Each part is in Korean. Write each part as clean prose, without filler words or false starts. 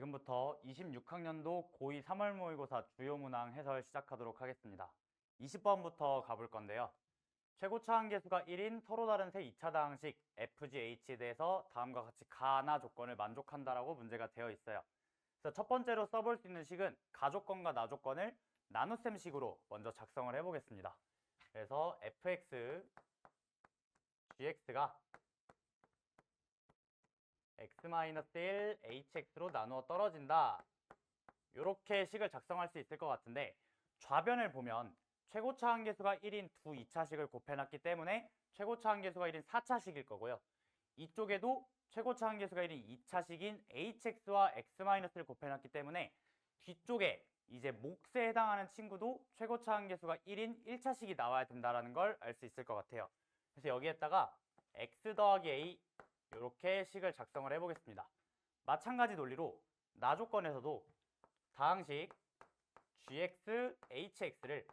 지금부터 26학년도 고2 3월 모의고사 주요 문항 해설 시작하도록 하겠습니다. 20번부터 가볼 건데요. 최고차 한계수가 1인 서로 다른 세 2차 다항식 FGH에 대해서 다음과 같이 가나 조건을 만족한다라고 문제가 되어 있어요. 그래서 첫 번째로 써볼 수 있는 식은 가조건과 나조건을 나눗셈식으로 먼저 작성을 해보겠습니다. 그래서 fx, gx가 x-1 hx로 나누어 떨어진다. 이렇게 식을 작성할 수 있을 것 같은데 좌변을 보면 최고차 한계수가 1인 두 2차식을 곱해놨기 때문에 최고차 한계수가 1인 4차식일 거고요. 이쪽에도 최고차 한계수가 1인 2차식인 hx와 x-를 곱해놨기 때문에 뒤쪽에 이제 몫에 해당하는 친구도 최고차 한계수가 1인 1차식이 나와야 된다는 걸 알 수 있을 것 같아요. 그래서 여기에다가 x 더하기 a 이렇게 식을 작성을 해보겠습니다. 마찬가지 논리로 나조건에서도 다항식 gx, hx를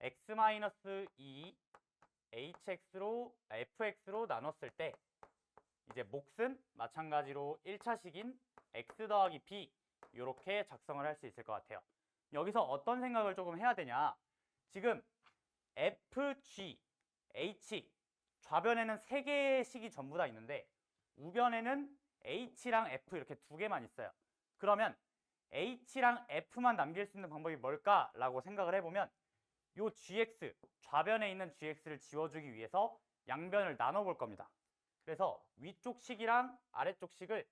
x-2 hx로 fx로 나눴을 때 이제 몫은 마찬가지로 1차식인 x 더하기 b 이렇게 작성을 할 수 있을 것 같아요. 여기서 어떤 생각을 조금 해야 되냐, 지금 fg, h 좌변에는 3개의 식이 전부 다 있는데 우변에는 h랑 f 이렇게 2개만 있어요. 그러면 h랑 f만 남길 수 있는 방법이 뭘까라고 생각을 해보면 요 gx, 좌변에 있는 gx를 지워주기 위해서 양변을 나눠볼 겁니다. 그래서 위쪽 식이랑 아래쪽 식을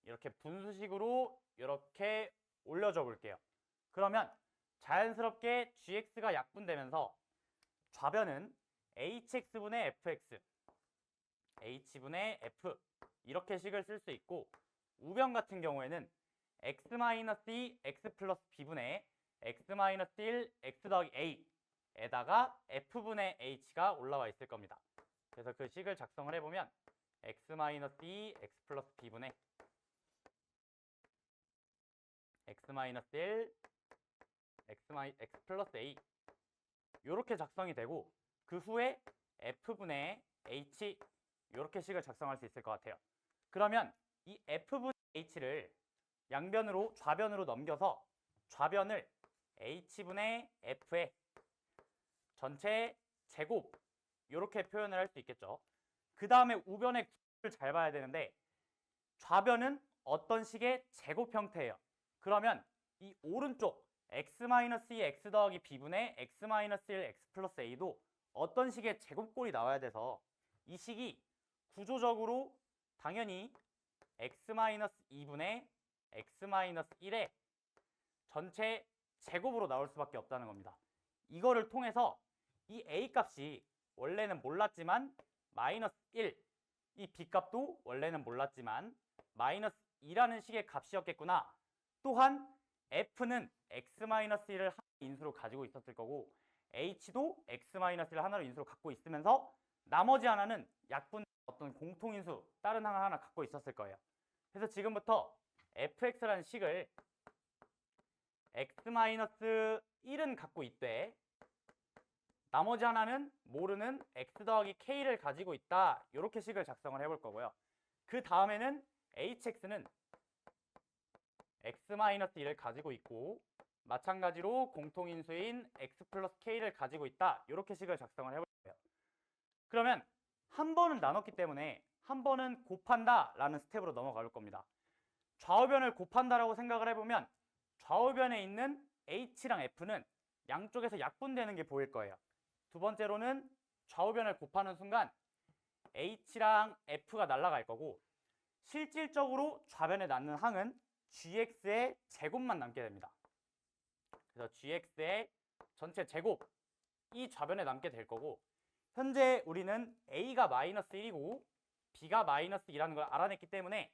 이렇게 분수식으로 이렇게 올려줘 볼게요. 그러면 자연스럽게 gx가 약분되면서 좌변은 hx분의 fx, h분의 f 이렇게 식을 쓸 수 있고, 우변 같은 경우에는 x-2 x 플러스 b분의 x-1 x 더하기 a에다가 f분의 h가 올라와 있을 겁니다. 그래서 그 식을 작성을 해보면 x-2 x 플러스 b분의 x-1 x 플러스 a 이렇게 작성이 되고, 그 후에 f분의 h 이렇게 식을 작성할 수 있을 것 같아요. 그러면 이 f분의 h를 양변으로 좌변으로 넘겨서 좌변을 h분의 f의 전체 제곱 이렇게 표현을 할 수 있겠죠. 그 다음에 우변의 구조를 잘 봐야 되는데 좌변은 어떤 식의 제곱 형태예요. 그러면 이 오른쪽 x-2 x 더하기 b분의 x-1 x 플러스 a도 어떤 식의 제곱꼴이 나와야 돼서 이 식이 구조적으로 당연히 x-2분의 x-1의 전체 제곱으로 나올 수밖에 없다는 겁니다. 이거를 통해서 이 a 값이 원래는 몰랐지만 마이너스 1, 이 b 값도 원래는 몰랐지만 마이너스 2라는 식의 값이었겠구나. 또한 f는 x-1을 하나의 인수로 가지고 있었을 거고 h도 x-1을 하나로 인수로 갖고 있으면서 나머지 하나는 약분 어떤 공통인수 다른 하나 갖고 있었을 거예요. 그래서 지금부터 fx라는 식을 x-1은 갖고 있되 나머지 하나는 모르는 x 더하기 k를 가지고 있다. 이렇게 식을 작성을 해볼 거고요. 그 다음에는 hx는 x-1을 가지고 있고 마찬가지로 공통인수인 x 플러스 k를 가지고 있다. 이렇게 식을 작성을 해볼 거예요. 그러면 한 번은 나눴기 때문에 한 번은 곱한다 라는 스텝으로 넘어갈 겁니다. 좌우변을 곱한다라고 생각을 해보면 좌우변에 있는 h랑 f는 양쪽에서 약분되는 게 보일 거예요. 두 번째로는 좌우변을 곱하는 순간 h랑 f가 날아갈 거고, 실질적으로 좌변에 남는 항은 gx의 제곱만 남게 됩니다. 그래서 gx의 전체 제곱, 이 좌변에 남게 될 거고, 현재 우리는 a가 마이너스 1이고 b가 마이너스 2라는 걸 알아냈기 때문에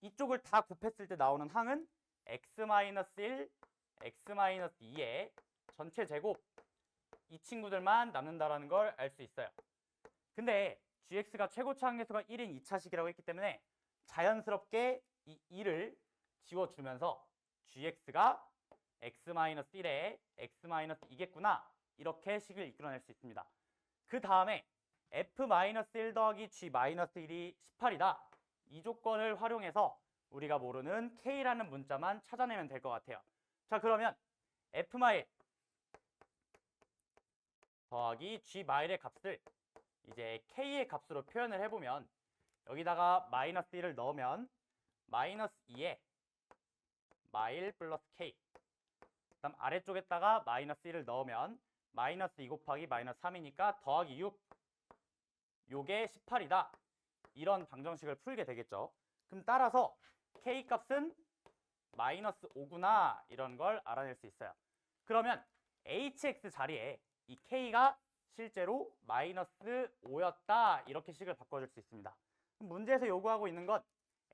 이쪽을 다 곱했을 때 나오는 항은 x-1, x-2의 전체 제곱, 이 친구들만 남는다는 걸 알 수 있어요. 근데 gx가 최고차 한계수가 1인 2차식이라고 했기 때문에 자연스럽게 이 2를 지워주면서 gx가 x-1에 x-2겠구나 이렇게 식을 이끌어낼 수 있습니다. 그 다음에 f-1 더하기 g-1이 18이다. 이 조건을 활용해서 우리가 모르는 k라는 문자만 찾아내면 될 것 같아요. 자, 그러면 f 마일 더하기 g 마일의 값을 이제 k의 값으로 표현을 해보면 여기다가 마이너스 1을 넣으면 마이너스 2에 마일 플러스 k, 그다음 아래쪽에다가 마이너스 1을 넣으면 마이너스 2 곱하기 마이너스 3이니까 더하기 6, 요게 18이다. 이런 방정식을 풀게 되겠죠. 그럼 따라서 k 값은 마이너스 5구나 이런 걸 알아낼 수 있어요. 그러면 hx 자리에 이 k가 실제로 마이너스 5였다 이렇게 식을 바꿔줄 수 있습니다. 그럼 문제에서 요구하고 있는 건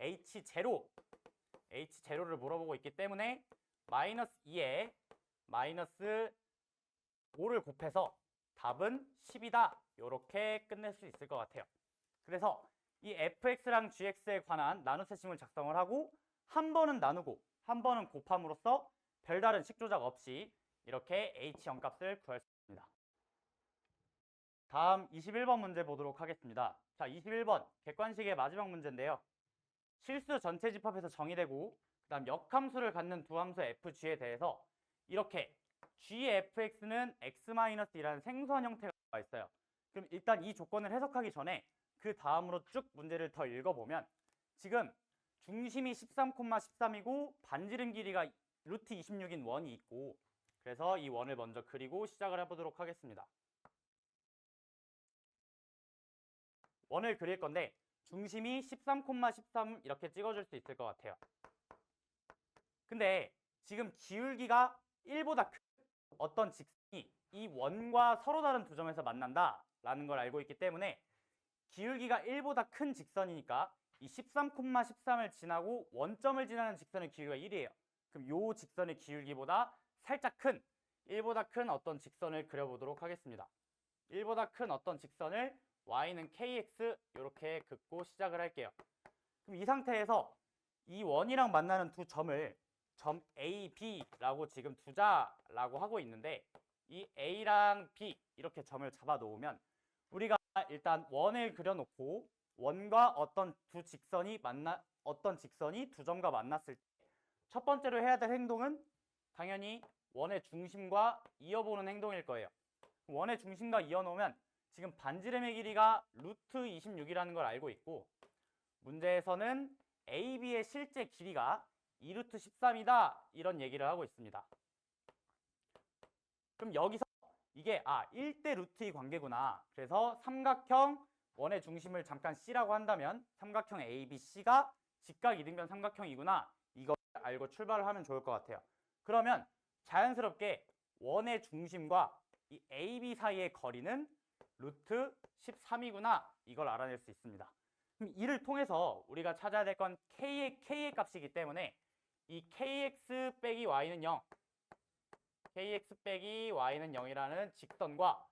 h0를 물어보고 있기 때문에 마이너스 2에 마이너스 5를 곱해서 답은 10이다 이렇게 끝낼 수 있을 것 같아요. 그래서 이 fx랑 gx에 관한 나눗세심을 작성을 하고 한 번은 나누고 한 번은 곱함으로써 별다른 식조작 없이 이렇게 h0 값을 구할 수 있습니다. 다음 21번 문제 보도록 하겠습니다. 자, 21번 객관식의 마지막 문제인데요. 실수 전체 집합에서 정의되고 그다음 역함수를 갖는 두 함수 fg에 대해서 이렇게 gfx는 x-1이라는 생소한 형태가 나와 있어요. 그럼 일단 이 조건을 해석하기 전에 그 다음으로 쭉 문제를 더 읽어보면 지금 중심이 13,13이고 반지름 길이가 루트 26인 원이 있고 그래서 이 원을 먼저 그리고 시작을 해보도록 하겠습니다. 원을 그릴 건데 중심이 13,13 이렇게 찍어줄 수 있을 것 같아요. 근데 지금 기울기가 1보다 큰 어떤 직선이 이 원과 서로 다른 두 점에서 만난다 라는 걸 알고 있기 때문에 기울기가 1보다 큰 직선이니까 이 13,13을 지나고 원점을 지나는 직선의 기울기가 1이에요. 그럼 이 직선의 기울기보다 살짝 큰 1보다 큰 어떤 직선을 그려보도록 하겠습니다. 1보다 큰 어떤 직선을 y는 kx 이렇게 긋고 시작을 할게요. 그럼 이 상태에서 이 원이랑 만나는 두 점을 점 A, B라고 지금 두자라고 하고 있는데 이 A랑 B 이렇게 점을 잡아 놓으면 우리가 일단 원을 그려놓고 원과 어떤 직선이 두 점과 만났을 때 첫 번째로 해야 될 행동은 당연히 원의 중심과 이어보는 행동일 거예요. 원의 중심과 이어놓으면 지금 반지름의 길이가 루트 26이라는 걸 알고 있고 문제에서는 AB의 실제 길이가 2루트 13이다 이런 얘기를 하고 있습니다. 그럼 여기서 이게 1대 루트 2 관계구나. 그래서 삼각형 원의 중심을 잠깐 C라고 한다면 삼각형 ABC가 직각 이등변 삼각형이구나. 이걸 알고 출발을 하면 좋을 것 같아요. 그러면 자연스럽게 원의 중심과 이 AB 사이의 거리는 루트 13이구나. 이걸 알아낼 수 있습니다. 그럼 이를 통해서 우리가 찾아야 될 건 K의 값이기 때문에 이 KX 빼기 Y는 0, KX 빼기 Y는 0이라는 직선과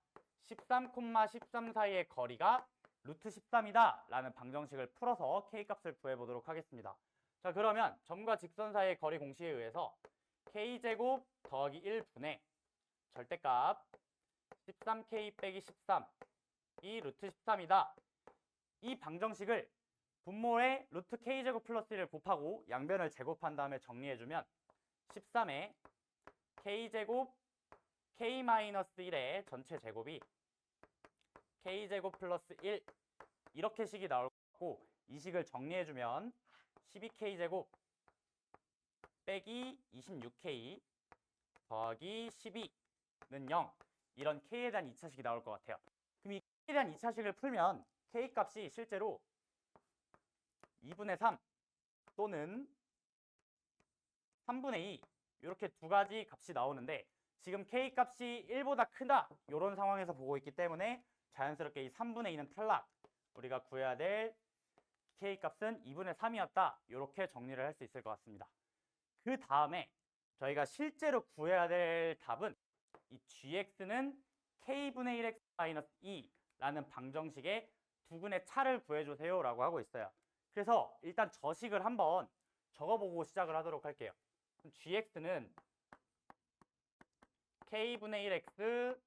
13,13 사이의 거리가 루트 13이다 라는 방정식을 풀어서 K값을 구해보도록 하겠습니다. 자, 그러면 점과 직선 사이의 거리 공식에 의해서 K제곱 더하기 1분의 절대값 13K 빼기 13 이 루트 13이다. 이 방정식을 분모에 루트 K제곱 플러스 1을 곱하고 양변을 제곱한 다음에 정리해주면 13에 K제곱 K-1의 전체 제곱이 K제곱 플러스 1 이렇게 식이 나올 거고 이 식을 정리해주면 12K제곱 빼기 26K 더하기 12는 0 이런 K에 대한 2차식이 나올 것 같아요. 그럼 이 K에 대한 2차식을 풀면 K 값이 실제로 2분의 3 또는 3분의 2 이렇게 두 가지 값이 나오는데 지금 K 값이 1보다 크다 이런 상황에서 보고 있기 때문에 자연스럽게 이 3분의 2는 탈락. 우리가 구해야 될 K 값은 2분의 3이었다. 이렇게 정리를 할 수 있을 것 같습니다. 그 다음에 저희가 실제로 구해야 될 답은 이 gx는 k분의 1x-2라는 방정식의 두근의 차를 구해주세요 라고 하고 있어요. 그래서 일단 저 식을 한번 적어보고 시작을 하도록 할게요. gx는 k분의 1x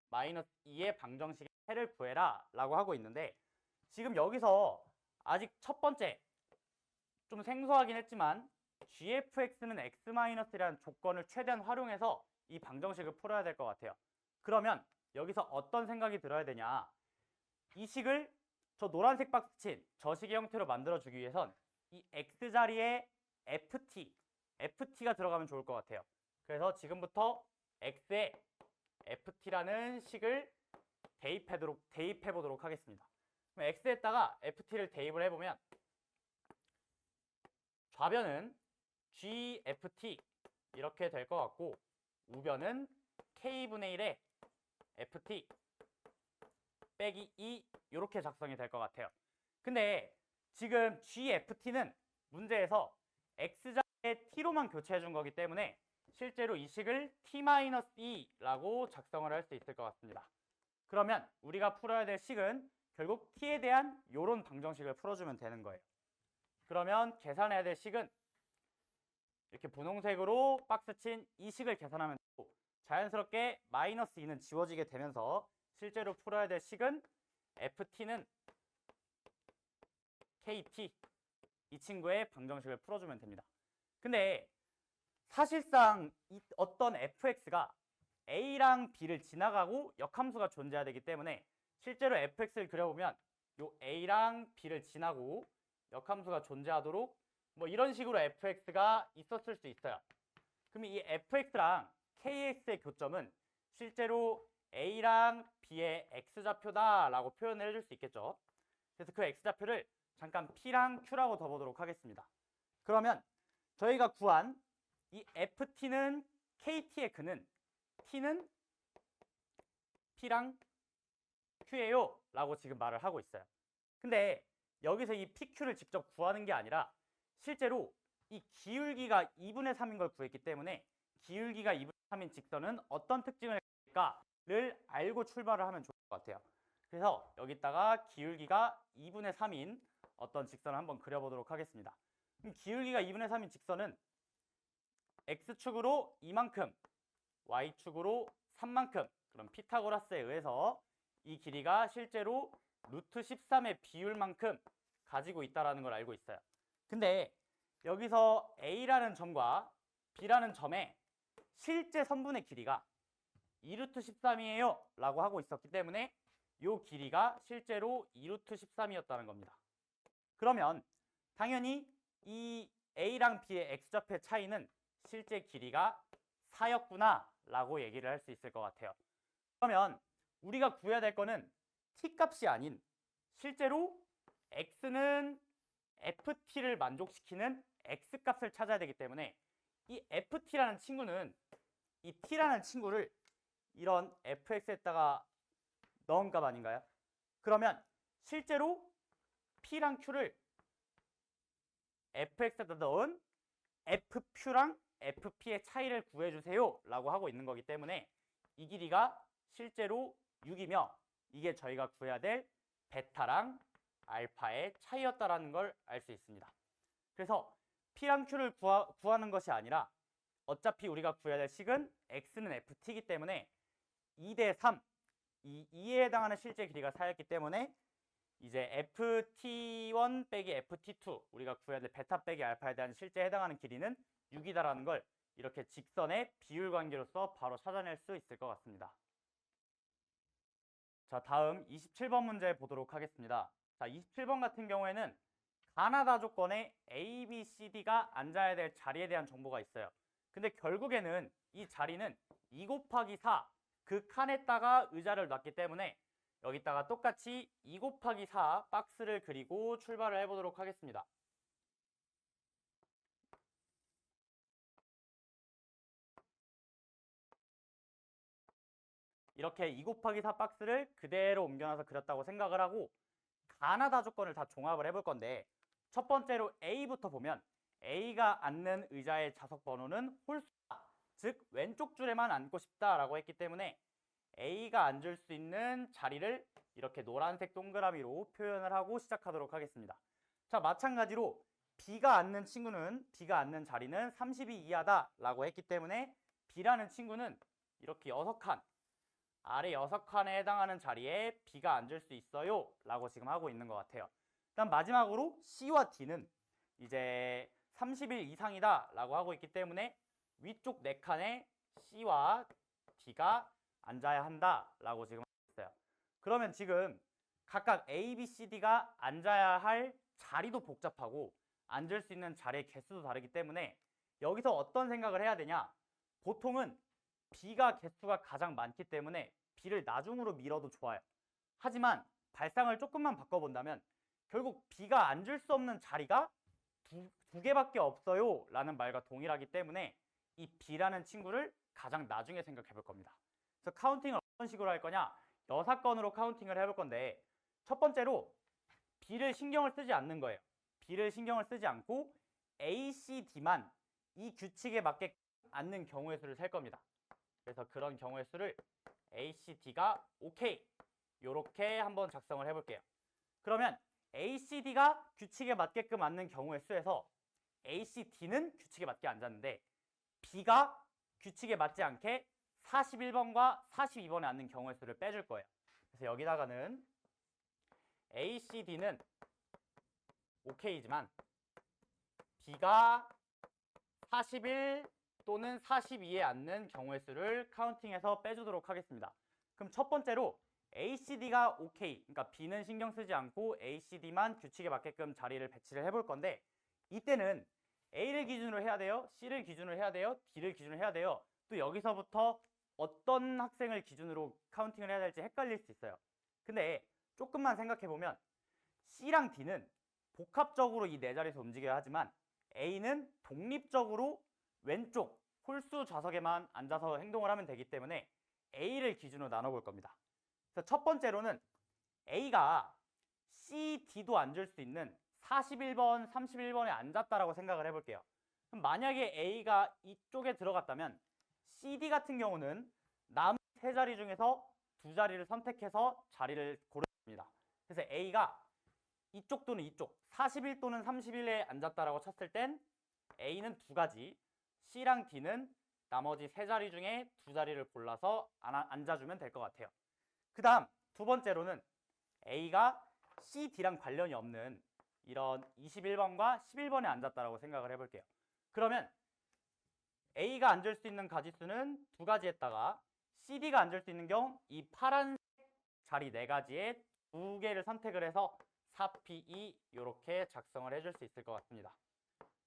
마이너스 2의 방정식의 해를 구해라 라고 하고 있는데 지금 여기서 아직 첫 번째 좀 생소하긴 했지만 gfx는 x-이라는 조건을 최대한 활용해서 이 방정식을 풀어야 될 것 같아요. 그러면 여기서 어떤 생각이 들어야 되냐? 이 식을 저 노란색 박스 친 저 식의 형태로 만들어주기 위해선 이 x자리에 ft가 들어가면 좋을 것 같아요. 그래서 지금부터 x에 ft라는 식을 대입해 보도록 하겠습니다. 그럼 x에다가 ft를 대입을 해보면 좌변은 gft 이렇게 될 것 같고 우변은 k분의 1의 ft 빼기 2 이렇게 작성이 될 것 같아요. 근데 지금 gft는 문제에서 x좌의 t로만 교체해 준 거기 때문에 실제로 이 식을 t-2라고 작성을 할 수 있을 것 같습니다. 그러면 우리가 풀어야 될 식은 결국 t에 대한 이런 방정식을 풀어주면 되는 거예요. 그러면 계산해야 될 식은 이렇게 분홍색으로 박스 친 이 식을 계산하면 되고 자연스럽게 -2는 지워지게 되면서 실제로 풀어야 될 식은 ft는 kt 이 친구의 방정식을 풀어주면 됩니다. 근데 사실상 어떤 fx가 a랑 b를 지나가고 역함수가 존재해야 되기 때문에 실제로 fx를 그려보면 요 a랑 b를 지나고 역함수가 존재하도록 뭐 이런 식으로 fx가 있었을 수 있어요. 그럼 이 fx랑 kx의 교점은 실제로 a랑 b의 x좌표다라고 표현을 해줄 수 있겠죠. 그래서 그 x좌표를 잠깐 p랑 q라고 둬보도록 하겠습니다. 그러면 저희가 구한 이 ft는 kt의 근은 t는 p랑 q예요 라고 지금 말을 하고 있어요. 근데 여기서 이 pq를 직접 구하는 게 아니라 실제로 이 기울기가 2분의 3인 걸 구했기 때문에 기울기가 2분의 3인 직선은 어떤 특징을 가질까를 알고 출발을 하면 좋을 것 같아요. 그래서 여기다가 기울기가 2분의 3인 어떤 직선을 한번 그려보도록 하겠습니다. 그럼 기울기가 2분의 3인 직선은 x축으로 이만큼, y축으로 3만큼, 그럼 피타고라스에 의해서 이 길이가 실제로 루트 13의 비율만큼 가지고 있다는 걸 알고 있어요. 근데 여기서 A라는 점과 B라는 점의 실제 선분의 길이가 2루트 13이에요 라고 하고 있었기 때문에 이 길이가 실제로 2루트 13이었다는 겁니다. 그러면 당연히 이 A랑 B의 x좌표의 차이는 실제 길이가 4였구나 라고 얘기를 할 수 있을 것 같아요. 그러면 우리가 구해야 될 거는 t 값이 아닌 실제로 x는 ft를 만족시키는 x 값을 찾아야 되기 때문에 이 ft라는 친구는 이 t라는 친구를 이런 fx에다가 넣은 값 아닌가요? 그러면 실제로 p랑 q를 fx에다 넣은 fq랑 fp의 차이를 구해주세요 라고 하고 있는 거기 때문에 이 길이가 실제로 6이며 이게 저희가 구해야 될 베타랑 알파의 차이였다라는 걸 알 수 있습니다. 그래서 P랑 Q를 구하는 것이 아니라 어차피 우리가 구해야 될 식은 X는 FT이기 때문에 2대 3, 이 2에 해당하는 실제 길이가 4였기 때문에 이제 FT1 빼기 FT2 우리가 구해야 될 베타 빼기 알파에 대한 실제 해당하는 길이는 6이다라는 걸 이렇게 직선의 비율 관계로서 바로 찾아낼 수 있을 것 같습니다. 자, 다음 27번 문제 보도록 하겠습니다. 자, 27번 같은 경우에는 가나다 조건에 A, B, C, D가 앉아야 될 자리에 대한 정보가 있어요. 근데 결국에는 이 자리는 2 곱하기 4, 그 칸에다가 의자를 놨기 때문에 여기다가 똑같이 2 곱하기 4 박스를 그리고 출발을 해보도록 하겠습니다. 이렇게 2 곱하기 4 박스를 그대로 옮겨놔서 그렸다고 생각을 하고 가나다 조건을 다 종합을 해볼 건데 첫 번째로 A부터 보면 A가 앉는 의자의 좌석 번호는 홀수다. 즉 왼쪽 줄에만 앉고 싶다라고 했기 때문에 A가 앉을 수 있는 자리를 이렇게 노란색 동그라미로 표현을 하고 시작하도록 하겠습니다. 자, 마찬가지로 B가 앉는 자리는 32 이하다라고 했기 때문에 B라는 친구는 이렇게 6칸 아래 6칸에 해당하는 자리에 B가 앉을 수 있어요 라고 지금 하고 있는 것 같아요. 그다음 마지막으로 C와 D는 이제 30일 이상이다 라고 하고 있기 때문에 위쪽 4칸에 C와 D가 앉아야 한다 라고 지금 하고 있어요. 그러면 지금 각각 A, B, C, D가 앉아야 할 자리도 복잡하고 앉을 수 있는 자리의 개수도 다르기 때문에 여기서 어떤 생각을 해야 되냐? 보통은 B가 개수가 가장 많기 때문에 B를 나중으로 밀어도 좋아요. 하지만 발상을 조금만 바꿔본다면 결국 B가 앉을 수 없는 자리가 두 개밖에 없어요 라는 말과 동일하기 때문에 이 B라는 친구를 가장 나중에 생각해 볼 겁니다. 그래서 카운팅을 어떤 식으로 할 거냐? 6건으로 카운팅을 해볼 건데 첫 번째로 B를 신경을 쓰지 않는 거예요. B를 신경을 쓰지 않고 A, C, D만 이 규칙에 맞게 앉는 경우의 수를 셀 겁니다. 그래서 그런 경우의 수를 A, C, D가 오케이 이렇게 한번 작성을 해볼게요. 그러면 A, C, D가 규칙에 맞게끔 앉는 경우의 수에서 A, C, D는 규칙에 맞게 앉았는데 B가 규칙에 맞지 않게 41번과 42번에 앉는 경우의 수를 빼줄 거예요. 그래서 여기다가는 A, C, D는 오케이지만 B가 41 또는 42에 앉는 경우의 수를 카운팅해서 빼주도록 하겠습니다. 그럼 첫 번째로 A, C, D가 오케이, 그러니까 B는 신경 쓰지 않고 A, C, D만 규칙에 맞게끔 자리를 배치를 해볼 건데 이때는 A를 기준으로 해야 돼요? C를 기준으로 해야 돼요? D를 기준으로 해야 돼요? 또 여기서부터 어떤 학생을 기준으로 카운팅을 해야 될지 헷갈릴 수 있어요. 근데 조금만 생각해보면 C랑 D는 복합적으로 이 네 자리에서 움직여야 하지만 A는 독립적으로 왼쪽 홀수 좌석에만 앉아서 행동을 하면 되기 때문에 A를 기준으로 나눠볼 겁니다. 그래서 첫 번째로는 A가 C, D도 앉을 수 있는 41번, 31번에 앉았다라고 생각을 해볼게요. 그럼 만약에 A가 이쪽에 들어갔다면 CD 같은 경우는 남은 세 자리 중에서 두 자리를 선택해서 자리를 고릅니다. 그래서 A가 이쪽 또는 이쪽 41 또는 31에 앉았다라고 쳤을 땐 A는 두 가지, C랑 D는 나머지 세 자리 중에 두 자리를 골라서 앉아주면 될 것 같아요. 그 다음 두 번째로는 A가 C, D랑 관련이 없는 이런 21번과 11번에 앉았다라고 생각을 해볼게요. 그러면 A가 앉을 수 있는 가지수는 두 가지에다가 CD가 앉을 수 있는 경우 이 파란색 자리 네 가지에 두 개를 선택을 해서 4P2 이렇게 작성을 해줄 수 있을 것 같습니다.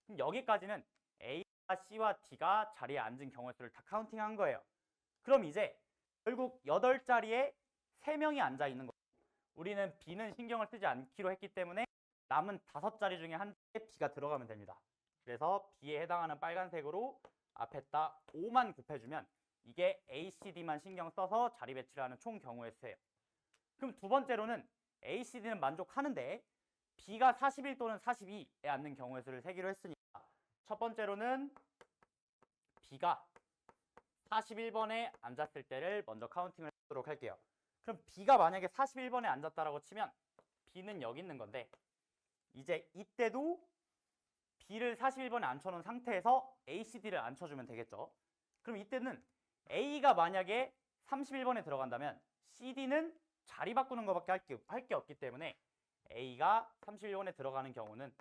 그럼 여기까지는 A와 C와 D가 자리에 앉은 경우의 수를 다 카운팅한 거예요. 그럼 이제 결국 8자리에 3명이 앉아 있는 거예요. 우리는 B는 신경을 쓰지 않기로 했기 때문에 남은 5자리 중에 한 자리에 B가 들어가면 됩니다. 그래서 B에 해당하는 빨간색으로 앞에다 5만 곱해주면 이게 A, C, D만 신경 써서 자리 배치를 하는 총 경우의 수예요. 그럼 두 번째로는 A, C, D는 만족하는데 B가 41 또는 42에 앉는 경우의 수를 세기로 했으니까 첫 번째로는 B가 41번에 앉았을 때를 먼저 카운팅을 해보도록 할게요. 그럼 B가 만약에 41번에 앉았다라고 치면 B는 여기 있는 건데 이제 이때도 B를 41번에 앉혀놓은 상태에서 A, C, D를 앉혀주면 되겠죠. 그럼 이때는 A가 만약에 31번에 들어간다면 CD는 자리 바꾸는 것밖에 할 게 없기 때문에 A가 31번에 들어가는 경우는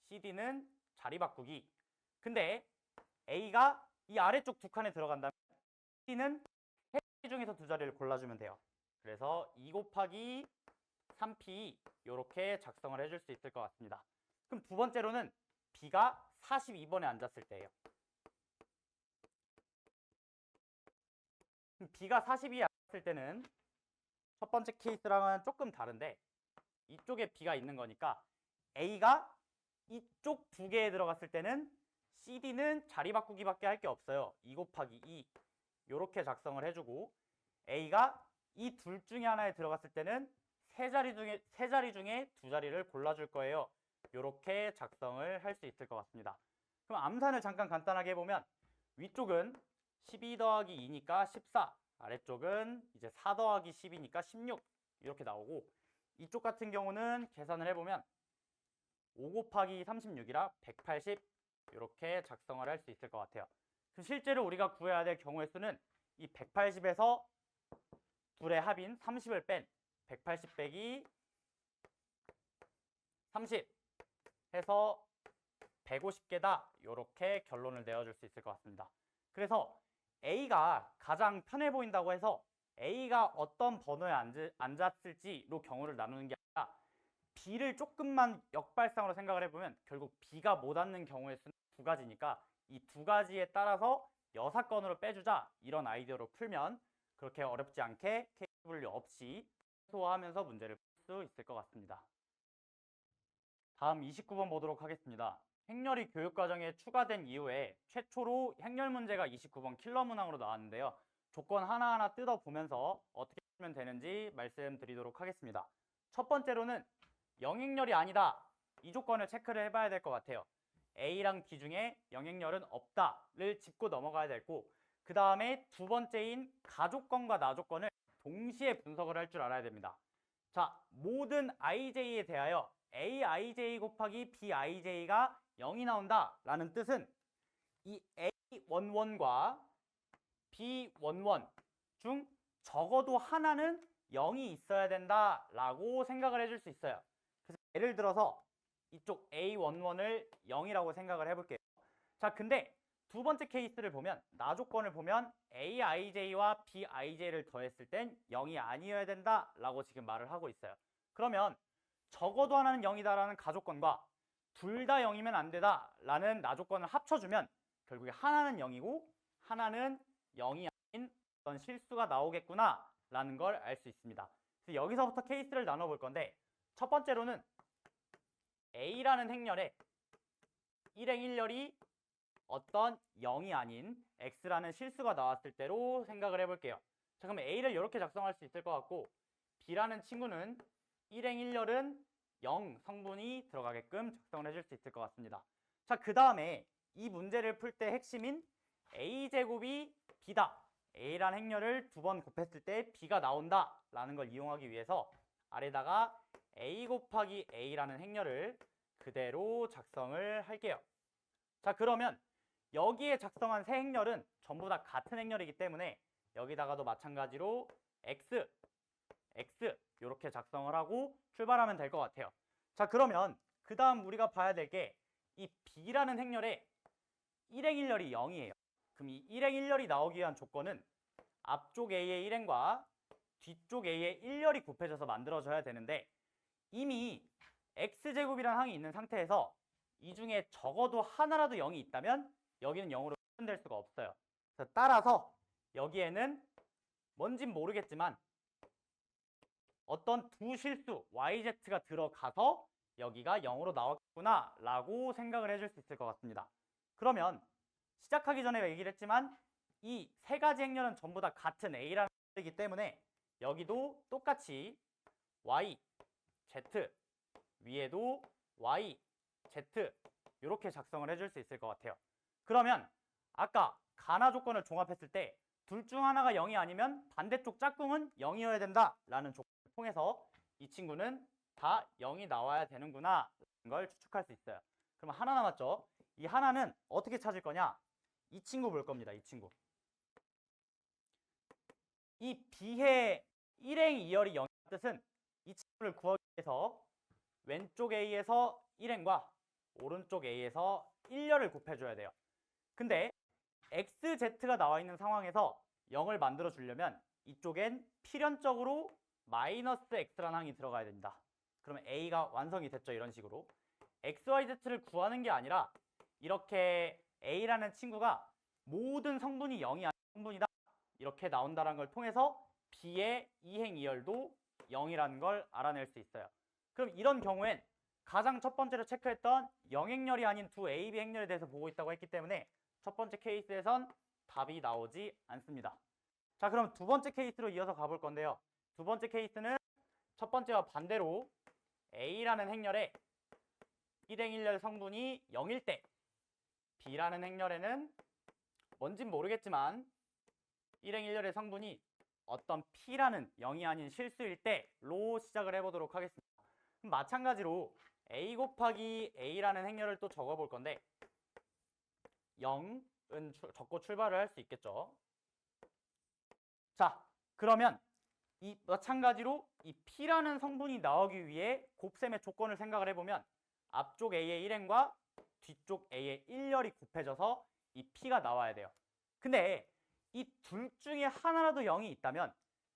CD는 자리 바꾸기. 근데 A가 이 아래쪽 두 칸에 들어간다면 CD는 세 자리 중에서 두 자리를 골라주면 돼요. 그래서 2 곱하기 3P 이렇게 작성을 해줄 수 있을 것 같습니다. 그럼 두 번째로는 B가 42번에 앉았을 때예요. B가 42에 앉았을 때는 첫 번째 케이스랑은 조금 다른데 이쪽에 B가 있는 거니까 A가 이쪽 두 개에 들어갔을 때는 CD는 자리 바꾸기밖에 할 게 없어요. 2 곱하기 2 이렇게 작성을 해주고 A가 이 둘 중에 하나에 들어갔을 때는 세 자리 중에 두 자리를 골라줄 거예요. 이렇게 작성을 할 수 있을 것 같습니다. 그럼 암산을 잠깐 간단하게 해보면 위쪽은 12 더하기 2니까 14, 아래쪽은 이제 4 더하기 10이니까 16 이렇게 나오고 이쪽 같은 경우는 계산을 해보면 5 곱하기 36이라 180 이렇게 작성을 할 수 있을 것 같아요. 그럼 실제로 우리가 구해야 될 경우의 수는 이 180에서 둘의 합인 30을 뺀 180 빼기 30 해서 150개다. 이렇게 결론을 내어줄 수 있을 것 같습니다. 그래서 A가 가장 편해 보인다고 해서 A가 어떤 번호에 앉았을지로 경우를 나누는 게 아니라 B를 조금만 역발상으로 생각을 해보면 결국 B가 못 앉는 경우의 수는 두 가지니까 이 두 가지에 따라서 여사건으로 빼주자, 이런 아이디어로 풀면 그렇게 어렵지 않게 KW 없이 소화하면서 문제를 풀 수 있을 것 같습니다. 다음 29번 보도록 하겠습니다. 행렬이 교육과정에 추가된 이후에 최초로 행렬 문제가 29번 킬러 문항으로 나왔는데요. 조건 하나하나 뜯어보면서 어떻게 풀면 되는지 말씀드리도록 하겠습니다. 첫 번째로는 영행렬이 아니다. 이 조건을 체크를 해봐야 될 것 같아요. A랑 B 중에 영행렬은 없다를 짚고 넘어가야 되고, 그 다음에 두 번째인 가조건과 나조건을 동시에 분석을 할 줄 알아야 됩니다. 자, 모든 IJ에 대하여 AIJ 곱하기 BIJ가 0이 나온다 라는 뜻은 이 A11과 B11 중 적어도 하나는 0이 있어야 된다 라고 생각을 해줄 수 있어요. 그래서 예를 들어서 이쪽 A11을 0이라고 생각을 해볼게요. 자, 근데 두 번째 케이스를 보면, 나조건을 보면 AIJ와 BIJ를 더했을 땐 0이 아니어야 된다 라고 지금 말을 하고 있어요. 그러면 적어도 하나는 0이다라는 가조건과 둘 다 0이면 안 되다 라는 나조건을 합쳐주면 결국에 하나는 0이고 하나는 0이 아닌 어떤 실수가 나오겠구나 라는 걸 알 수 있습니다. 그래서 여기서부터 케이스를 나눠볼 건데, 첫 번째로는 A라는 행렬에 일행일렬이 어떤 0이 아닌 X라는 실수가 나왔을 때로 생각을 해볼게요. 자, 그럼 A를 이렇게 작성할 수 있을 것 같고, B라는 친구는 일행일렬은 0 성분이 들어가게끔 작성을 해줄 수 있을 것 같습니다. 자, 그 다음에 이 문제를 풀 때 핵심인 A제곱이 B다. A라는 행렬을 두 번 곱했을 때 B가 나온다 라는 걸 이용하기 위해서 아래다가 A 곱하기 A라는 행렬을 그대로 작성을 할게요. 자, 그러면 여기에 작성한 세 행렬은 전부 다 같은 행렬이기 때문에 여기다가도 마찬가지로 X 이렇게 작성을 하고 출발하면 될 것 같아요. 자, 그러면 그 다음 우리가 봐야 될 게 이 B라는 행렬에 일행일렬이 0이에요. 그럼 이 일행일렬이 나오기 위한 조건은 앞쪽 A의 일행과 뒤쪽 A의 일렬이 곱해져서 만들어져야 되는데, 이미 X제곱이라는 항이 있는 상태에서 이 중에 적어도 하나라도 0이 있다면 여기는 0으로 표현될 수가 없어요. 그래서 따라서 여기에는 뭔진 모르겠지만 어떤 두 실수 YZ가 들어가서 여기가 0으로 나왔구나 라고 생각을 해줄 수 있을 것 같습니다. 그러면 시작하기 전에 얘기를 했지만 이 세 가지 행렬은 전부 다 같은 A라는 행렬이기 때문에 여기도 똑같이 Y, Z, 위에도 Y, Z 이렇게 작성을 해줄 수 있을 것 같아요. 그러면 아까 가나 조건을 종합했을 때 둘 중 하나가 0이 아니면 반대쪽 짝꿍은 0이어야 된다 라는 조건을 통해서 이 친구는 다 0이 나와야 되는구나 라는 걸 추측할 수 있어요. 그럼 하나 남았죠? 이 하나는 어떻게 찾을 거냐? 이 친구 볼 겁니다. 이 친구. 이 B의 1행 2열이 0의 뜻은 이 친구를 구하기 위해서 왼쪽 A에서 1행과 오른쪽 A에서 1열을 곱해줘야 돼요. 근데 XZ가 나와 있는 상황에서 0을 만들어 주려면 이쪽엔 필연적으로 마이너스 X라는 항이 들어가야 됩니다. 그러면 A가 완성이 됐죠. 이런 식으로. XYZ를 구하는 게 아니라 이렇게 A라는 친구가 모든 성분이 0이 아닌 성분이다. 이렇게 나온다는 걸 통해서 B의 2행 2열도 0이라는 걸 알아낼 수 있어요. 그럼 이런 경우엔 가장 첫 번째로 체크했던 영행렬이 아닌 두 A, B 행렬에 대해서 보고 있다고 했기 때문에 첫 번째 케이스에선 답이 나오지 않습니다. 자, 그럼 두 번째 케이스로 이어서 가볼 건데요. 두 번째 케이스는 첫 번째와 반대로 A라는 행렬에 1행 1열 성분이 0일 때, B라는 행렬에는 뭔진 모르겠지만 1행 1열의 성분이 어떤 P라는 0이 아닌 실수일 때로 시작을 해보도록 하겠습니다. 마찬가지로 A 곱하기 A라는 행렬을 또 적어볼 건데 0은 적고 출발을 할 수 있겠죠. 자, 그러면 이 마찬가지로 이 P라는 성분이 나오기 위해 곱셈의 조건을 생각을 해보면 앞쪽 A의 1행과 뒤쪽 A의 1열이 곱해져서 이 P가 나와야 돼요. 근데 이 둘 중에 하나라도 0이 있다면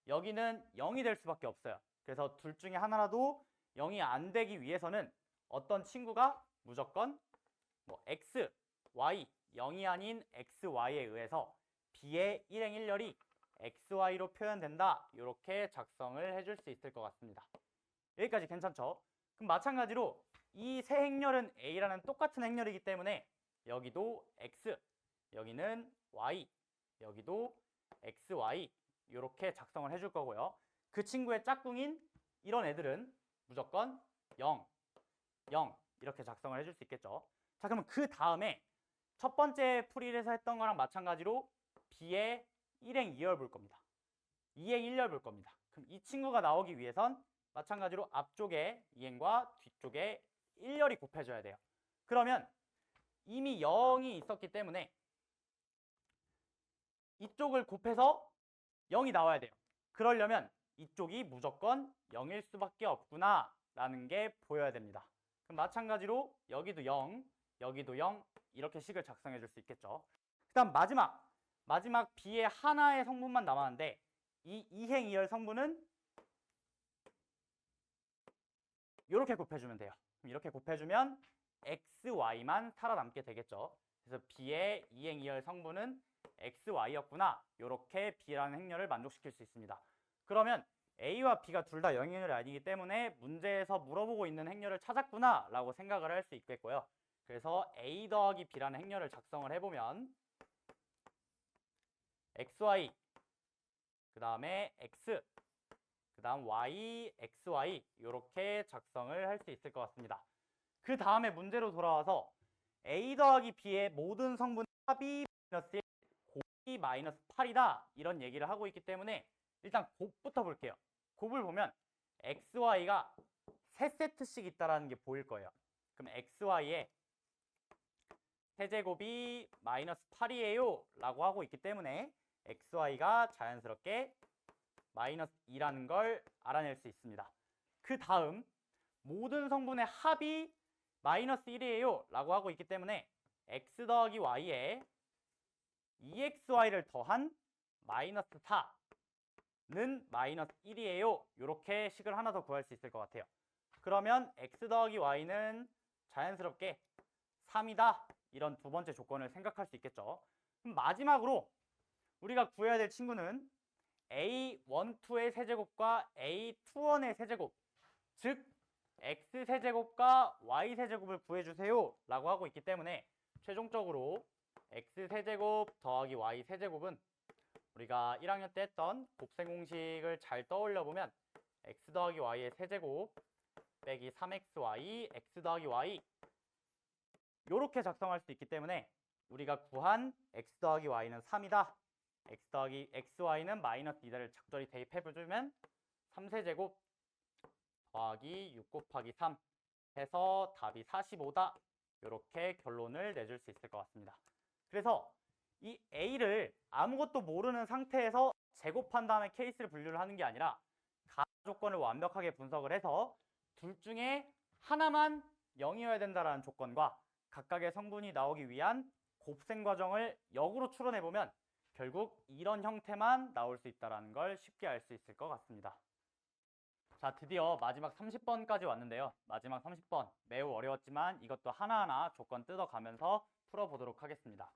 여기는 0이 될 수밖에 없어요. 그래서 둘 중에 하나라도 0이 안 되기 위해서는 어떤 친구가 무조건 뭐 x, y, 0이 아닌 x, y에 의해서 b의 일행 1열이 x, y로 표현된다. 이렇게 작성을 해줄 수 있을 것 같습니다. 여기까지 괜찮죠? 그럼 마찬가지로 이 세 행렬은 a라는 똑같은 행렬이기 때문에 여기도 x, 여기는 y, 여기도 x, y 이렇게 작성을 해줄 거고요. 그 친구의 짝꿍인 이런 애들은 무조건 0, 0 이렇게 작성을 해줄 수 있겠죠. 자, 그러면 그 다음에 첫 번째 풀이에서 했던 거랑 마찬가지로 b의 1행 2열 볼 겁니다. 2행 1열 볼 겁니다. 그럼 이 친구가 나오기 위해선 마찬가지로 앞쪽에 2행과 뒤쪽에 1열이 곱해져야 돼요. 그러면 이미 0이 있었기 때문에 이쪽을 곱해서 0이 나와야 돼요. 그러려면 이쪽이 무조건 0일 수밖에 없구나 라는 게 보여야 됩니다. 그럼 마찬가지로 여기도 0, 여기도 0 이렇게 식을 작성해 줄 수 있겠죠. 그 다음 마지막 B의 하나의 성분만 남았는데 이 2행 2열 성분은 이렇게 곱해주면 돼요. 이렇게 곱해주면 x, y만 살아남게 되겠죠. 그래서 B의 2행 2열 성분은 x, y였구나. 이렇게 B라는 행렬을 만족시킬 수 있습니다. 그러면 A와 B가 둘 다 영행렬이 아니기 때문에 문제에서 물어보고 있는 행렬을 찾았구나 라고 생각을 할 수 있겠고요. 그래서 A 더하기 B라는 행렬을 작성을 해보면 xy, 그 다음에 x, 그 다음 y, xy 이렇게 작성을 할 수 있을 것 같습니다. 그 다음에 문제로 돌아와서 A 더하기 B의 모든 성분 합이 마이너스 1, 곱이 마이너스 8이다 이런 얘기를 하고 있기 때문에 일단 곱부터 볼게요. 곱을 보면 xy가 3세트씩 있다는 게 보일 거예요. 그럼 xy의 세제곱이 마이너스 8이에요 라고 하고 있기 때문에 xy가 자연스럽게 마이너스 2라는 걸 알아낼 수 있습니다. 그 다음 모든 성분의 합이 마이너스 1이에요 라고 하고 있기 때문에 x 더하기 y에 2xy를 더한 마이너스 4는 마이너스 1이에요. 이렇게 식을 하나 더 구할 수 있을 것 같아요. 그러면 x 더하기 y는 자연스럽게 3이다. 이런 두 번째 조건을 생각할 수 있겠죠. 그럼 마지막으로 우리가 구해야 될 친구는 a12의 세제곱과 a21의 세제곱, 즉 x세제곱과 y세제곱을 구해주세요 라고 하고 있기 때문에 최종적으로 x세제곱 더하기 y세제곱은 우리가 1학년 때 했던 곱셈 공식을 잘 떠올려 보면 x 더하기 y의 세제곱 빼기 3xy x 더하기 y 이렇게 작성할 수 있기 때문에 우리가 구한 x 더하기 y는 3이다. x 더하기 xy는 마이너스 2를 적절히 대입해주면 3세제곱 더하기 6 곱하기 3 해서 답이 45다. 이렇게 결론을 내줄 수 있을 것 같습니다. 그래서 이 A를 아무것도 모르는 상태에서 제곱한 다음에 케이스를 분류를 하는 게 아니라 가상 조건을 완벽하게 분석을 해서 둘 중에 하나만 0이어야 된다는 조건과 각각의 성분이 나오기 위한 곱셈 과정을 역으로 추론해보면 결국 이런 형태만 나올 수 있다는 걸 쉽게 알 수 있을 것 같습니다. 자, 드디어 마지막 30번까지 왔는데요. 마지막 30번 매우 어려웠지만 이것도 하나하나 조건 뜯어가면서 풀어보도록 하겠습니다.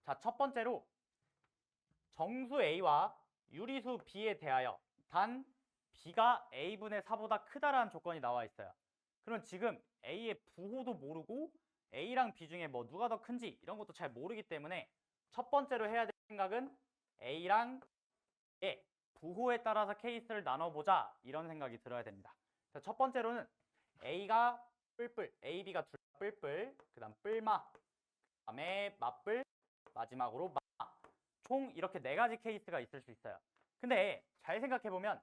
자, 첫 번째로 정수 A와 유리수 B에 대하여 단 B가 A분의 4보다 크다라는 조건이 나와 있어요. 그럼 지금 A의 부호도 모르고 A랑 B 중에 뭐 누가 더 큰지 이런 것도 잘 모르기 때문에 첫 번째로 해야 될 생각은 A랑 B의 부호에 따라서 케이스를 나눠보자 이런 생각이 들어야 됩니다. 첫 번째로는 A가 뿔뿔, A, B가 둘 다 뿔뿔, 그 다음 뿔마, 그 다음에 맞뿔, 마지막으로 마. 총 이렇게 4가지 케이스가 있을 수 있어요. 근데 잘 생각해보면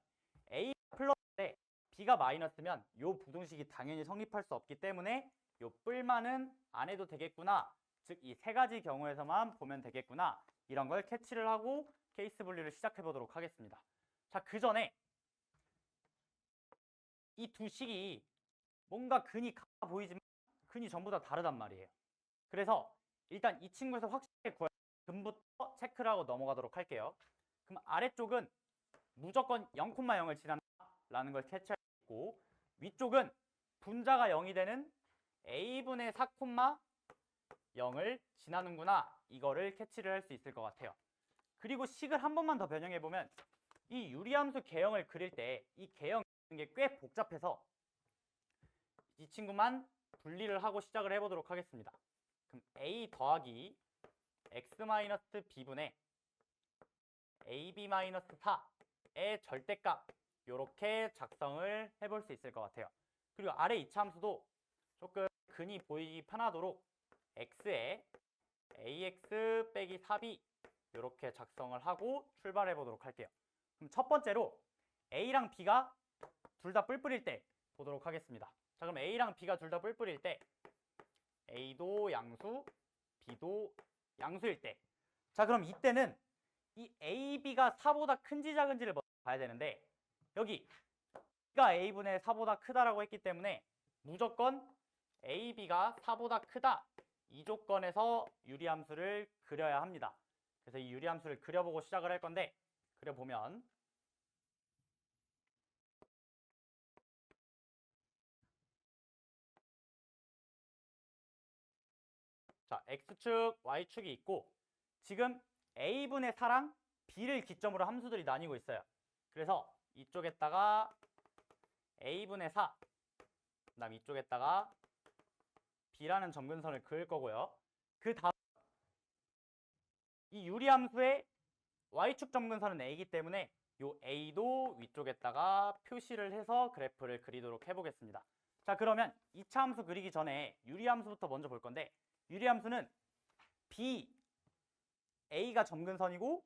A가 플러스인데 B가 마이너스면 이 부등식이 당연히 성립할 수 없기 때문에 이 뿔마는 안 해도 되겠구나. 즉 이 3가지 경우에서만 보면 되겠구나. 이런 걸 캐치를 하고 케이스 분류를 시작해 보도록 하겠습니다. 자, 그 전에 이 두 식이 뭔가 근이 같아 보이지만 근이 전부 다 다르단 말이에요. 그래서 일단 이 친구에서 확실하게 구할 근부터 체크를 하고 넘어가도록 할게요. 그럼 아래쪽은 무조건 0,0을 지난다라는 걸 캐치할 수 있고, 위쪽은 분자가 0이 되는 a분의 4,0을 지나는구나, 이거를 캐치를 할 수 있을 것 같아요. 그리고 식을 한 번만 더 변형해 보면 이 유리함수 개형을 그릴 때 이 개형 게 꽤 복잡해서 이 친구만 분리를 하고 시작을 해보도록 하겠습니다. 그럼 a 더하기 x-b분의 ab-4의 절대값, 이렇게 작성을 해볼 수 있을 것 같아요. 그리고 아래 이차함수도 조금 근이 보이기 편하도록 x에 ax 빼기 4b 이렇게 작성을 하고 출발해 보도록 할게요. 그럼 첫 번째로 a랑 b가 둘 다 뿔뿔일 때 보도록 하겠습니다. 자, 그럼 a랑 b가 둘 다 뿔뿔일 때 a도 양수, b도 양수일 때, 자, 그럼 이때는 이 ab가 4보다 큰지 작은지를 먼저 봐야 되는데, 여기 b가 a분의 4보다 크다라고 했기 때문에 무조건 ab가 4보다 크다, 이 조건에서 유리함수를 그려야 합니다. 그래서 이 유리함수를 그려보고 시작을 할 건데, 그려보면 자, x축, y축이 있고, 지금 a분의 4랑 b를 기점으로 함수들이 나뉘고 있어요. 그래서 이쪽에다가 a분의 4, 그 다음 이쪽에다가 b라는 점근선을 그을 거고요. 그 다음 이 유리함수의 y축 점근선은 a이기 때문에 이 a도 위쪽에다가 표시를 해서 그래프를 그리도록 해보겠습니다. 자, 그러면 2차 함수 그리기 전에 유리함수부터 먼저 볼 건데, 유리함수는 b, a가 점근선이고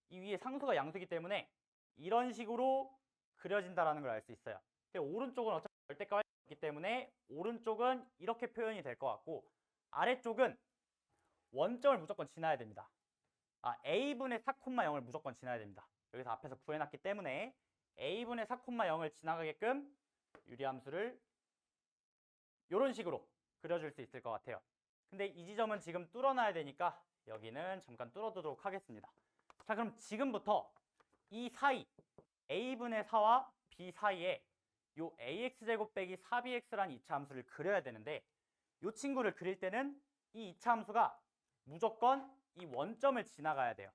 이 위에 상수가 양수이기 때문에 이런 식으로 그려진다는 걸 알 수 있어요. 근데 오른쪽은 어차피 절대값이 있기 때문에 오른쪽은 이렇게 표현이 될 것 같고, 아래쪽은 원점을 무조건 지나야 됩니다. a분의 4,0을 무조건 지나야 됩니다. 여기서 앞에서 구해놨기 때문에 a분의 4,0을 지나가게끔 유리함수를 이런 식으로 그려줄 수 있을 것 같아요. 근데 이 지점은 지금 뚫어놔야 되니까 여기는 잠깐 뚫어두도록 하겠습니다. 자, 그럼 지금부터 이 사이 a분의 4와 b 사이에 요 ax제곱 빼기 4bx라는 이차함수를 그려야 되는데, 이 친구를 그릴 때는 이 이차함수가 무조건 이 원점을 지나가야 돼요.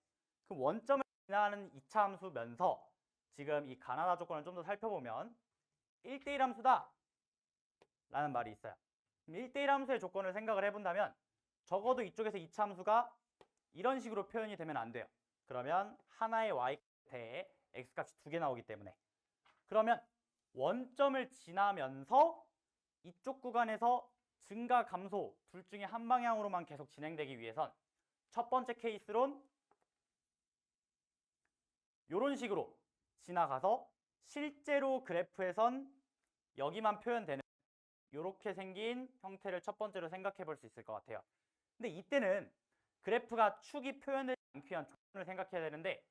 그 원점을 지나가는 이차함수면서 지금 이 가나다 조건을 좀 더 살펴보면 1대1 함수다 라는 말이 있어요. 1대1 함수의 조건을 생각을 해본다면 적어도 이쪽에서 이차함수가 이런 식으로 표현이 되면 안 돼요. 그러면 하나의 y값에 x값이 2개 나오기 때문에. 그러면 원점을 지나면서 이쪽 구간에서 증가, 감소 둘 중에 한 방향으로만 계속 진행되기 위해선 첫 번째 케이스론 이런 식으로 지나가서 실제로 그래프에선 여기만 표현되는 이렇게 생긴 형태를 첫 번째로 생각해 볼 수 있을 것 같아요. 근데 이때는 그래프가 축이 표현되지 않기 위한 조건을 생각해야 되는데,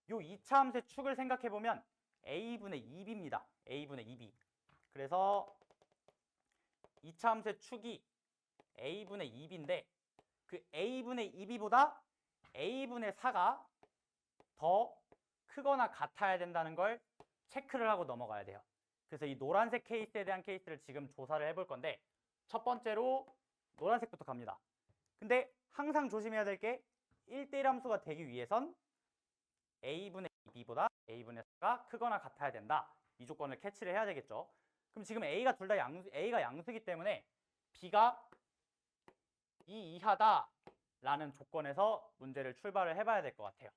이 2차 함수의 축을 생각해 보면 a분의 2b입니다. a분의 2b. 그래서 2차 함수의 축이 a분의 2b인데 그 a분의 2b보다 a분의 4가 더 크거나 같아야 된다는 걸 체크를 하고 넘어가야 돼요. 그래서 이 노란색 케이스에 대한 케이스를 지금 조사를 해볼 건데, 첫 번째로 노란색부터 갑니다. 근데 항상 조심해야 될 게 1대1 함수가 되기 위해선 a분의 2b보다 a분의 4가 크거나 같아야 된다. 이 조건을 캐치를 해야 되겠죠. 그럼 지금 a가 둘 다 a가 양수이기 때문에 b가 2 이하다 라는 조건에서 문제를 출발을 해봐야 될 것 같아요.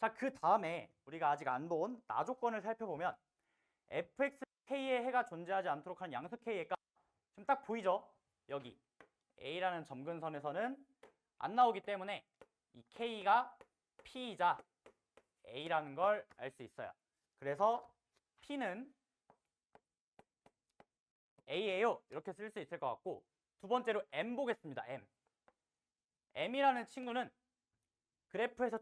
자, 그 다음에 우리가 아직 안 본 나 조건을 살펴보면 fxk의 해가 존재하지 않도록 하는 양수 k의 값 지금 딱 보이죠? 여기 a라는 점근선에서는 안 나오기 때문에 이 k가 p이자 a라는 걸 알 수 있어요. 그래서 p는 a예요 이렇게 쓸 수 있을 것 같고, 두 번째로 m 보겠습니다. m이라는 친구는 그래프에서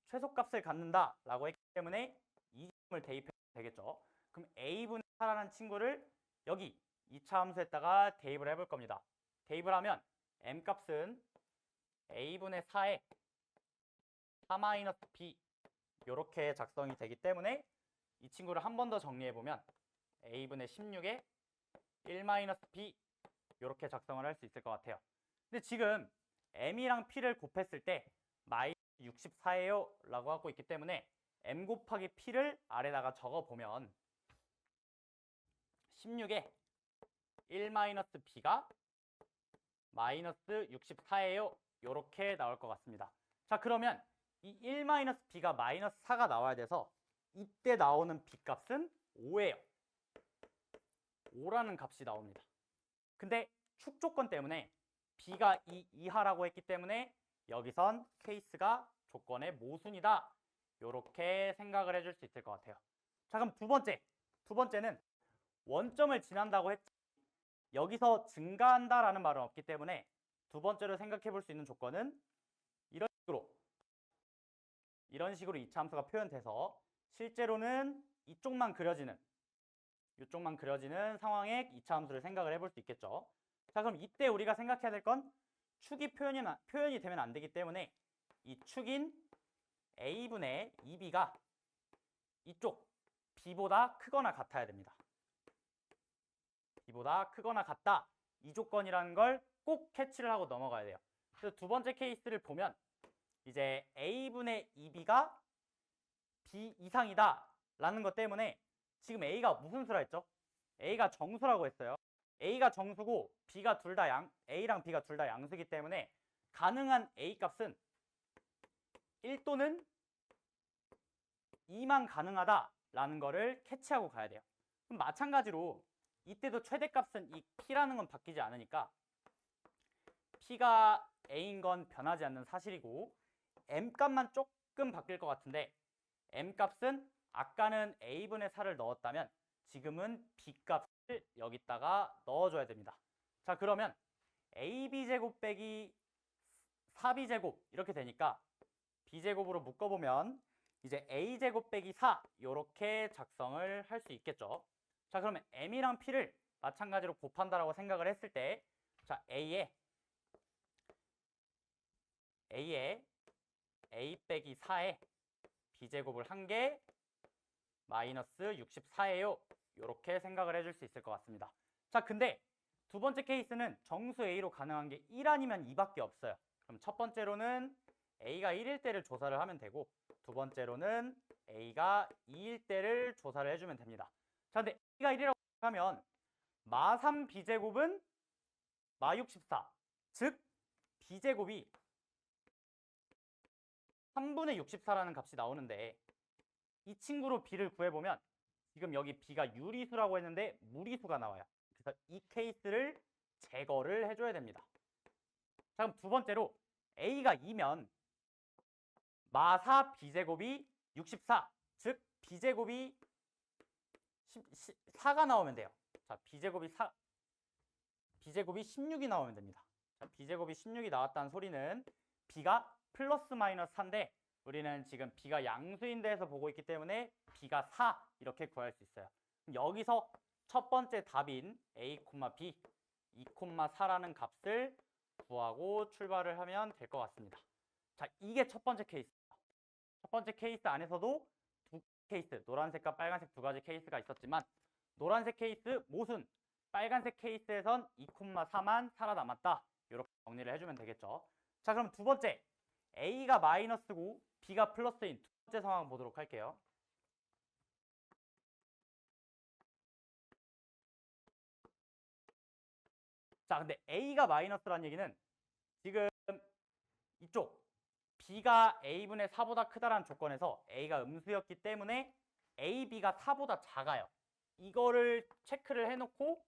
최소값을 갖는다 라고 했기 때문에 이 점을 대입해도 되겠죠. 그럼 a분의 4라는 친구를 여기 2차 함수에다가 대입을 해볼 겁니다. 대입을 하면 m 값은 a분의 4에 4-b 이렇게 작성이 되기 때문에 이 친구를 한 번 더 정리해보면 a분의 16에 1-b 이렇게 작성을 할 수 있을 것 같아요. 근데 지금 m이랑 p를 곱했을 때 마이너스 64예요 라고 하고 있기 때문에 m 곱하기 p를 아래다가 적어보면 16에 1-b가 마이너스 64예요 이렇게 나올 것 같습니다. 자, 그러면 이 1-b가 마이너스 4가 나와야 돼서 이때 나오는 b 값은 5예요. 5라는 값이 나옵니다. 근데 축 조건 때문에 b가 2 이하라고 했기 때문에 여기선 케이스가 조건의 모순이다. 이렇게 생각을 해줄 수 있을 것 같아요. 자, 그럼 두 번째는 원점을 지난다고 했죠. 여기서 증가한다라는 말은 없기 때문에 두 번째로 생각해 볼 수 있는 조건은 이런 식으로 이차함수가 표현돼서 실제로는 이쪽만 그려지는 상황의 이차함수를 생각을 해볼 수 있겠죠. 자, 그럼 이때 우리가 생각해야 될 건 축이 표현이 되면 안 되기 때문에 이 축인 a분의 2b가 이쪽 b보다 크거나 같아야 됩니다. b보다 크거나 같다. 이 조건이라는 걸 꼭 캐치를 하고 넘어가야 돼요. 그래서 두 번째 케이스를 보면 이제 a분의 2b가 b 이상이다 라는 것 때문에 지금 a가 무슨 수라 했죠? a가 정수라고 했어요. a가 정수고 b가 둘 다 a랑 b가 둘 다 양수이기 때문에 가능한 a 값은 1 또는 2만 가능하다라는 거를 캐치하고 가야 돼요. 그럼 마찬가지로 이때도 최대값은 이 p라는 건 바뀌지 않으니까 p가 a인 건 변하지 않는 사실이고 m 값만 조금 바뀔 것 같은데 m 값은 아까는 a분의 4를 넣었다면 지금은 b 값을 여기다가 넣어줘야 됩니다. 자, 그러면 ab제곱 빼기 4b제곱 이렇게 되니까 b제곱으로 묶어보면 이제 a제곱 빼기 4 이렇게 작성을 할 수 있겠죠. 자, 그러면 m이랑 p를 마찬가지로 곱한다라고 생각을 했을 때 자, a에 a 빼기 4에 b제곱을 한 개 마이너스 64예요. 이렇게 생각을 해줄 수 있을 것 같습니다. 자, 근데 두 번째 케이스는 정수 a로 가능한 게 1 아니면 2밖에 없어요. 그럼 첫 번째로는 a가 1일 때를 조사를 하면 되고 두 번째로는 a가 2일 때를 조사를 해주면 됩니다. 자, 근데 a가 1이라고 하면 마 3 b제곱은 마 64, 즉 b제곱이 3분의 64라는 값이 나오는데 이 친구로 b를 구해보면 지금 여기 b가 유리수라고 했는데 무리수가 나와요. 그래서 이 케이스를 제거를 해줘야 됩니다. 자, 그럼 두 번째로 a가 2면 마4 b제곱이 64, 즉 b제곱이 4가 나오면 돼요. 자, b제곱이 16이 나오면 됩니다. 자, b제곱이 16이 나왔다는 소리는 b가 플러스 마이너스 4인데 우리는 지금 b가 양수인 데에서 보고 있기 때문에 b가 4 이렇게 구할 수 있어요. 여기서 첫 번째 답인 a, b 2,4라는 값을 구하고 출발을 하면 될 것 같습니다. 자, 이게 첫 번째 케이스입니다. 첫 번째 케이스 안에서도 두 케이스, 노란색과 빨간색 두 가지 케이스가 있었지만 노란색 케이스 모순, 빨간색 케이스에선 2,4만 살아남았다. 이렇게 정리를 해주면 되겠죠. 자, 그럼 두 번째 a가 마이너스고 b가 플러스인 두 번째 상황 보도록 할게요. 자, 근데 a가 마이너스란 얘기는 지금 이쪽 b가 a분의 4보다 크다라는 조건에서 a가 음수였기 때문에 a, b가 4보다 작아요. 이거를 체크를 해놓고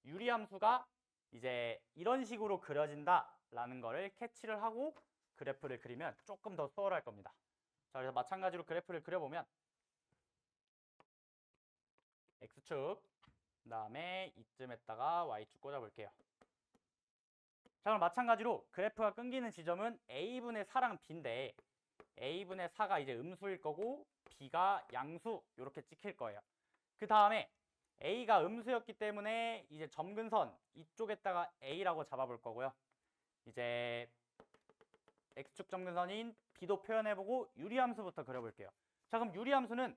유리함수가 이제 이런 식으로 그려진다라는 거를 캐치를 하고 그래프를 그리면 조금 더 수월할 겁니다. 자, 그래서 마찬가지로 그래프를 그려보면 x축, 그 다음에 이쯤에다가 y축 꽂아볼게요. 자, 그럼 마찬가지로 그래프가 끊기는 지점은 a분의 4랑 b인데 a분의 4가 이제 음수일 거고 b가 양수 이렇게 찍힐 거예요. 그 다음에 a가 음수였기 때문에 이제 점근선 이쪽에다가 a라고 잡아볼 거고요. 이제 x축 점근선인 b도 표현해보고 유리함수부터 그려볼게요. 자, 그럼 유리함수는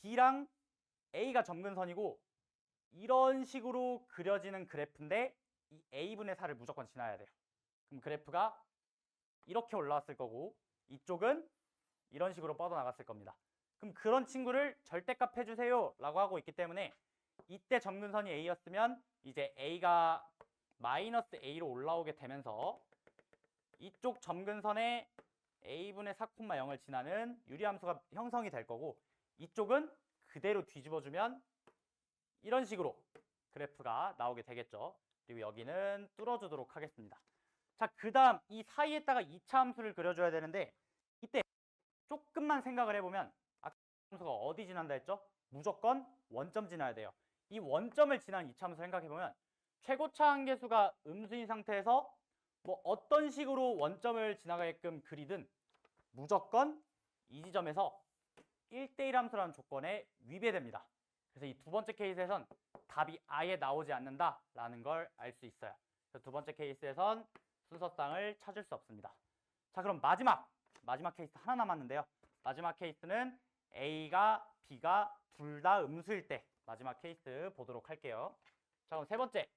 b랑 a가 점근선이고 이런 식으로 그려지는 그래프인데 이 a분의 4를 무조건 지나야 돼요. 그럼 그래프가 이렇게 올라왔을 거고 이쪽은 이런 식으로 뻗어나갔을 겁니다. 그럼 그런 친구를 절대값 해주세요 라고 하고 있기 때문에 이때 점근선이 a였으면 이제 a가 마이너스 a로 올라오게 되면서 이쪽 점근선에 a분의 4,0을 지나는 유리함수가 형성이 될 거고 이쪽은 그대로 뒤집어주면 이런 식으로 그래프가 나오게 되겠죠. 그리고 여기는 뚫어주도록 하겠습니다. 자, 그 다음 이 사이에다가 2차 함수를 그려줘야 되는데 이때 조금만 생각을 해보면 아까 함수가 어디 지난다 했죠? 무조건 원점 지나야 돼요. 이 원점을 지난 2차 함수 생각해보면 최고차 한계수가 음수인 상태에서 뭐 어떤 식으로 원점을 지나가게끔 그리든 무조건 이 지점에서 1대1 함수라는 조건에 위배됩니다. 그래서 이 두 번째 케이스에선 답이 아예 나오지 않는다라는 걸 알 수 있어요. 그래서 두 번째 케이스에선 순서쌍을 찾을 수 없습니다. 자, 그럼 마지막 케이스 하나 남았는데요. 마지막 케이스는 A가 B가 둘 다 음수일 때 마지막 케이스 보도록 할게요. 자, 그럼 세 번째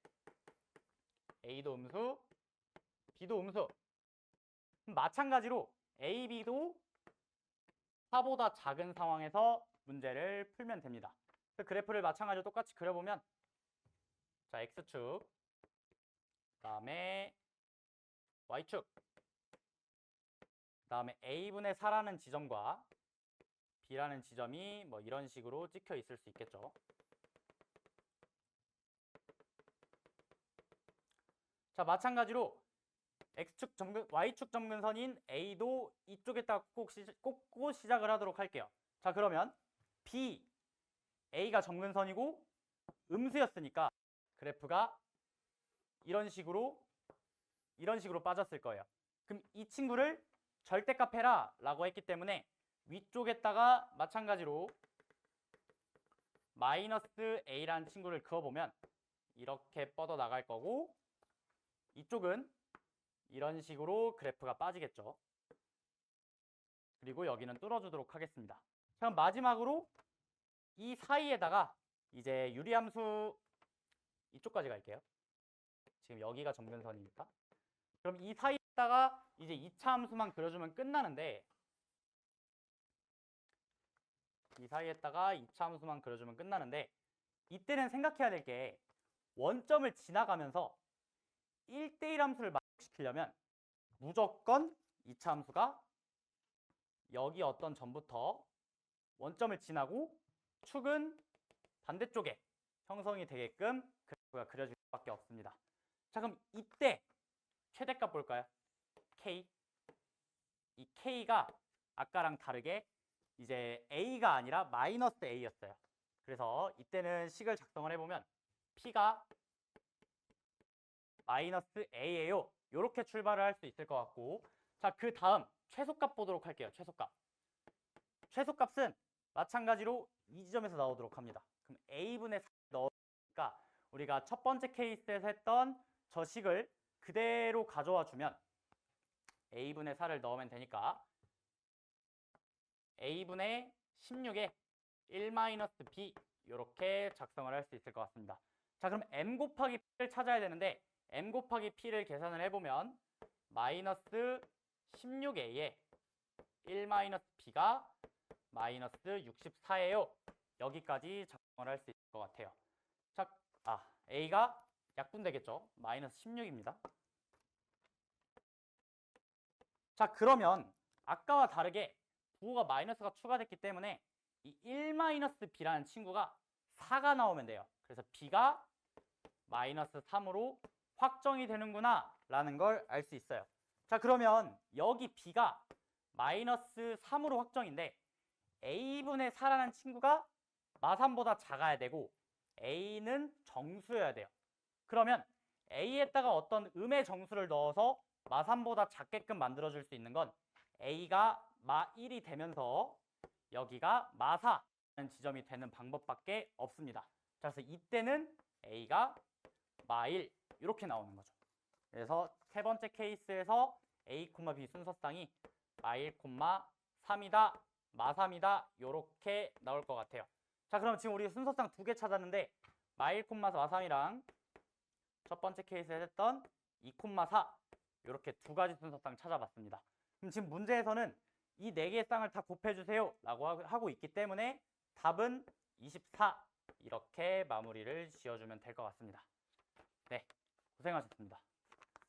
A도 음수, B도 음수. 마찬가지로 A, B도 4보다 작은 상황에서 문제를 풀면 됩니다. 그 그래프를 마찬가지로 똑같이 그려보면 자, X축, 그 다음에 Y축, 그 다음에 A분의 4라는 지점과 B라는 지점이 뭐 이런 식으로 찍혀 있을 수 있겠죠. 자, 마찬가지로 X축 점근, Y축 점근선인 A도 이쪽에다가 꽂고 시작을 하도록 할게요. 자, 그러면 B, A가 점근선이고 음수였으니까 그래프가 이런 식으로 빠졌을 거예요. 그럼 이 친구를 절대값 해라 라고 했기 때문에 위쪽에다가 마찬가지로 마이너스 A라는 친구를 그어보면 이렇게 뻗어 나갈 거고 이쪽은 이런 식으로 그래프가 빠지겠죠. 그리고 여기는 뚫어주도록 하겠습니다. 자, 그럼 마지막으로 이 사이에다가 이제 유리함수 이쪽까지 갈게요. 지금 여기가 점근선이니까. 그럼 이 사이에다가 이제 2차 함수만 그려주면 끝나는데 이때는 생각해야 될 게 원점을 지나가면서 1대1 함수를 만족시키려면 무조건 2차 함수가 여기 어떤 점부터 원점을 지나고 축은 반대쪽에 형성이 되게끔 그래프가 그려질 수밖에 없습니다. 자, 그럼 이때 최대값 볼까요? K. 이 K가 아까랑 다르게 이제 A가 아니라 마이너스 A였어요. 그래서 이때는 식을 작성을 해보면 P가 마이너스 A예요. 이렇게 출발을 할 수 있을 것 같고 자, 그 다음 최소값 보도록 할게요. 최소값은 마찬가지로 이 지점에서 나오도록 합니다. 그럼 A분의 4를 넣으니까 우리가 첫 번째 케이스에서 했던 저 식을 그대로 가져와 주면 A분의 4를 넣으면 되니까 A분의 16에 1-B 이렇게 작성을 할 수 있을 것 같습니다. 자, 그럼 M 곱하기 P를 찾아야 되는데 M 곱하기 P를 계산을 해보면 마이너스 16A에 1-B가 마이너스 64예요. 여기까지 작성을 할 수 있을 것 같아요. 자, A가 약분되겠죠. 마이너스 16입니다. 자, 그러면 아까와 다르게 부호가 마이너스가 추가됐기 때문에 이 1-B라는 친구가 4가 나오면 돼요. 그래서 B가 마이너스 3으로 확정이 되는구나 라는 걸 알 수 있어요. 자, 그러면 여기 B가 마이너스 3으로 확정인데 A분의 4라는 친구가 마3보다 작아야 되고 A는 정수여야 돼요. 그러면 A에다가 어떤 음의 정수를 넣어서 마3보다 작게끔 만들어줄 수 있는 건 A가 마1이 되면서 여기가 마4라는 지점이 되는 방법밖에 없습니다. 자, 그래서 이때는 A가 마1 이렇게 나오는 거죠. 그래서 세 번째 케이스에서 A, B 순서쌍이 마1, 3이다, 마3이다 요렇게 나올 것 같아요. 자, 그럼 지금 우리 순서쌍 두 개 찾았는데 마1, 마3이랑 첫 번째 케이스에 했던 2, 4 이렇게 두 가지 순서쌍 찾아봤습니다. 그럼 지금 문제에서는 이 네 개의 쌍을 다 곱해주세요 라고 하고 있기 때문에 답은 24 이렇게 마무리를 지어주면 될 것 같습니다. 네, 고생하셨습니다.